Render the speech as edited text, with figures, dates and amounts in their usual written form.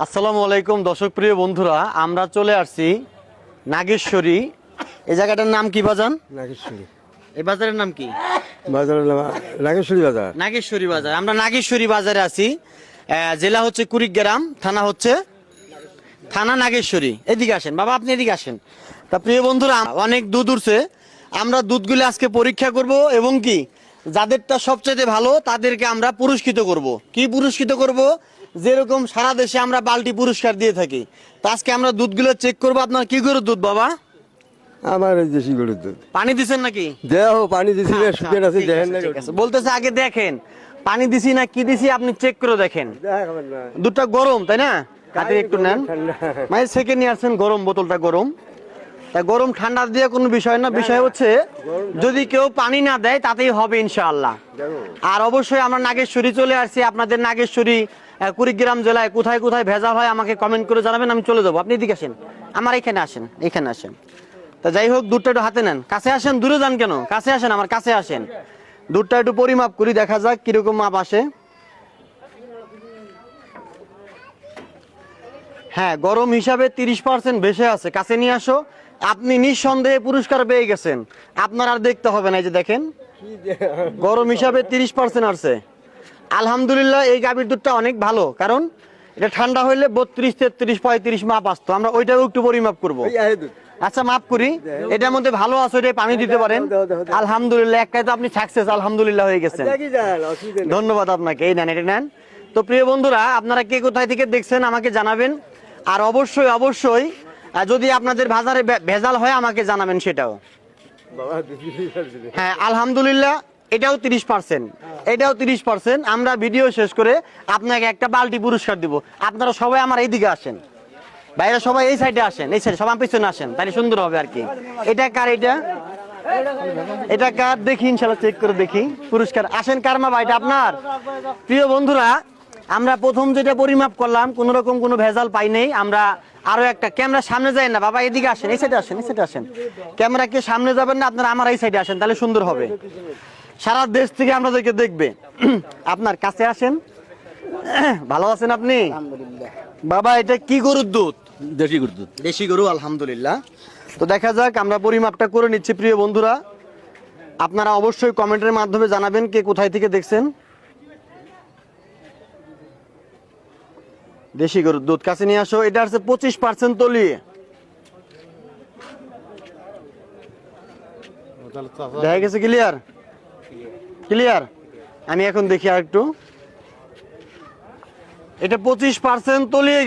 আসসালামু আলাইকুম দর্শক প্রিয় বন্ধুরা, আমরা চলে আসছি নাগেশ্বরী। এই জায়গাটার নাম কি বাজান? নাগেশ্বরী এই বাজারের নাম কি? বাজারের নাম নাগেশ্বরী বাজার। নাগেশ্বরী বাজার। আমরা নাগেশ্বরী বাজারে আছি। জেলা হচ্ছে কুড়িগ্রাম, থানা হচ্ছে থানা নাগেশ্বরী। এদিকে আসেন বাবা, আপনি এদিকে আসেন। তা প্রিয় বন্ধুরা, অনেক দুধ উঠছে, আমরা দুধগুলো আজকে পরীক্ষা করব এবং কি যাদেরটা সবচেয়ে ভালো তাদেরকে আমরা পুরস্কৃত করব। কি পুরস্কৃত করব? যেরকম সারা দেশে আমরা বালতি পুরস্কার দিয়ে থাকি, তো আজকে আমরা দুধগুলো চেক করব। আপনার কি গরুর দুধ বাবা? আমার এই দেশি গরুর দুধ। পানি দিছেন নাকি? দেহ পানি দিছি না, শুকিয়ে আছে, দেখেন না। ঠিক আছে, বলতেছে আগে দেখেন পানি দিছি না কি দিছি, আপনি চেক করে দেখেন। দুধটা গরম তাই না? হাতে একটু নেন, মানে সেকেন্ড নিয়ে আসছেন, গরম বোতলটা গরম। তা গরম ঠান্ডা দিয়ে কোনো বিষয় না, বিষয় হচ্ছে যদি কেউ পানি না দেয় তাতেই হবে ইনশাআল্লাহ। আর অবশ্যই আমরা নাগেশ্বরী চলে আসছি। আপনাদের নাগেশ্বরী কুড়িগ্রাম জেলায় কোথায় কোথায় ভেজাল হয় আমাকে কমেন্ট করে জানাবেন, আমি চলে যাবো। আপনি এদিকে আসেন, আমার এখানে আসেন, এখানে আসেন। তা যাই হোক, দুধটা একটু হাতে নেন, কাছে আসেন, দূরে যান কেন, কাছে আসেন, আমার কাছে আসেন। দুধটা একটু পরিমাপ করি, দেখা যাক কিরকম মাপ আসে। হ্যাঁ, গরম হিসাবে 30% বেশি আছে, কাছে নিয়ে আসো। আপনি নিঃসন্দেহে পুরস্কার পেয়ে গেছেন, আপনার আর দেখতে হবে না। এই যে দেখেন, গরম হিসাবে 30% আছে। আলহামদুলিল্লাহ, এই গাভীর দুধটা অনেক ভালো, কারণ এটা ঠান্ডা হইলে 32, 33, 35 মাপ আসতো। আমরা ওইটাও একটু পরিমাপ করবো। আচ্ছা, মাপ করি, এটার মধ্যে ভালো আছে, ওইটাই পানি দিতে পারেন। আলহামদুলিল্লাহ, একটাই তো আপনি সাকসেস আলহামদুলিল্লাহ হয়ে গেছেন। ধন্যবাদ আপনাকে। এই নেন, এটা নেন। তো প্রিয় বন্ধুরা, আপনারা কে কোথায় থেকে দেখছেন আমাকে জানাবেন। আর অবশ্যই অবশ্যই যদি আপনাদের বাজারে ভেজাল হয় আমাকে জানাবেন সেটাও। হ্যাঁ, আলহামদুলিল্লাহ, এটাও 30%, এটাও 30%। আমরা ভিডিও শেষ করে আপনাকে একটা বালতি পুরস্কার দিব। আপনারা সবাই আমার এইদিকে আসেন, বাইরে সবাই এই সাইডে আসেন, এই সাইডে সবাই পিছনে আসেন, তাহলে সুন্দর হবে আর কি। এটা কার? এটা কার? দেখি ইনশাল্লাহ, চেক করে দেখি পুরস্কার। আসেন, কার মা? এটা আপনার। প্রিয় বন্ধুরা, আমরা প্রথম যেটা পরিমাপ করলাম কোন রকম কোনো ভেজাল পাই নেই। আমরা আরো একটা, ক্যামেরা সামনে যায় না বাবা, এদিকে আসেন, এই সাইডে আসেন, এই সাইডে আসেন। ক্যামেরা কে সামনে যাবেন না, আপনারা আমার এই সাইডে আসেন, তাহলে সুন্দর হবে। সারা দেশ থেকে আমাদেরকে দেখবে। আপনার কাছে আসেন। ভালো আছেন আপনি? বাবা, এটা কি গরুর দুধ? দেশি গরুর দুধ। দেশি গরু, আলহামদুলিল্লাহ। তো দেখা যাক, আমরা পরিমাপটা করে নিচ্ছি। প্রিয় বন্ধুরা, আপনারা অবশ্যই কমেন্টের মাধ্যমে জানাবেন কে কোথায় থেকে দেখছেন। দেশি গরুর দুধ কাছে নিয়ে আসো। এটা হচ্ছে 25% তলিয়ে। দেখা গেছে? ক্লিয়ার? ক্লিয়ার? আমি এখন দেখি আর একটু। এটা 25% তলিয়ে।